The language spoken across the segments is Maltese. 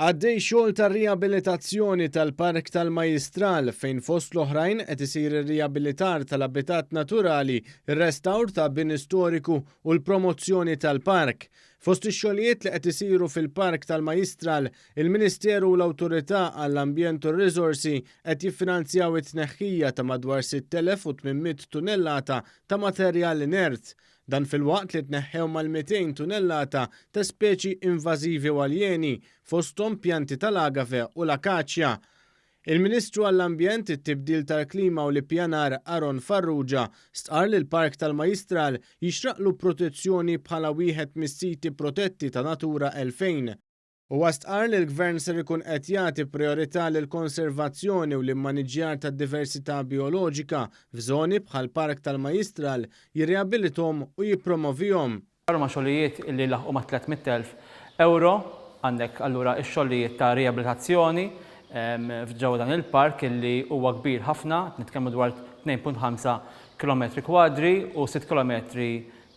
Għaddej xogħol ta' riabilitazzjoni tal-Park tal-Majistral fejn fost l-oħrajn qed isir ir-riabilitar tal-abitat naturali, ir-restawr ta' bini storiku u l-promozzjoni tal-park. Fost ix-xogħlijiet li qed isiru fil-Park tal-Majistral, il-Ministeru u l-Awtorità għall-Ambjent u r-Riżorsi qed jiffinanzjaw it-tneħħija ta' madwar 6,800 tunnellata ta' materjal inert. Dan fil-waqt li tneħħew mal-200 tunnellata ta' speċi invażivi u aljeni fosthom pjanti tal-agafe u l-akaċja. Il-Ministru għall-Ambjent, it-Tibdil tal-Klima u l-Ippjanar Aron Farrugia stqar li l-Park tal-Majistral jixraqlu protezzjoni bħala wieħed mis-siti protetti ta' Natura 2000. U stqar li l-Gvern ser ikun qed jagħti priorità lil konservazzjoni u l-immaniġġjar tad-diversità bioloġika f'żoni bħal Park tal-Majistral jirriabilitom u jippromovihom. Ma' xogħlijiet illi laħqu ma' 300,000 euro għandek allura x-xogħlijiet ta' riabilitazzjoni f'ġewwa dan il-park illi huwa kbir ħafna, nitkellmu dwar 2.5 km² u 6 km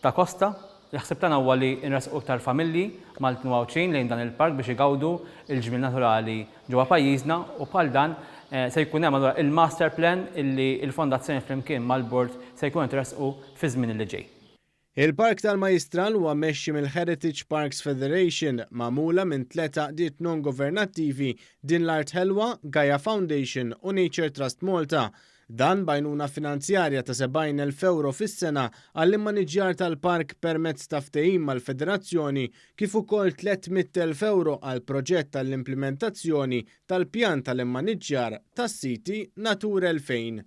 ta' kosta. Jaħseb tagħna huwa li nresqu iktar familji Maltin lejn dan il-park biex igawdu il-ġmil naturali ġewwa pajjiżna u bħal dan se jkun hemm il-master plan illi l-fondazzjoni flimkien mal-bord se jkun intresqu fi żmien li ġej. Il-Park tal-Majistral huwa mmexxi mill-Heritage Parks Federation magħmula minn 3 għaqdiet non-governattivi din l-Art Helwa, Gaia Foundation u Nature Trust Malta. Dan bajnuna finanzjarja ta' 70,000 euro fis-sena għall-immaniġġjar tal-park permezz ta' ftehim mal-Federazzjoni kif ukoll 300,000 euro għal proġett tal-implementazzjoni tal-pjan tal-immaniġġjar tas-siti Natura 2000.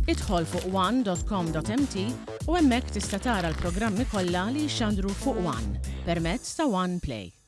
Idħol fuq one.com.mt u hemmhekk tista' tara l-programmi kollha li jxandru fuq One permezz ta' One Play.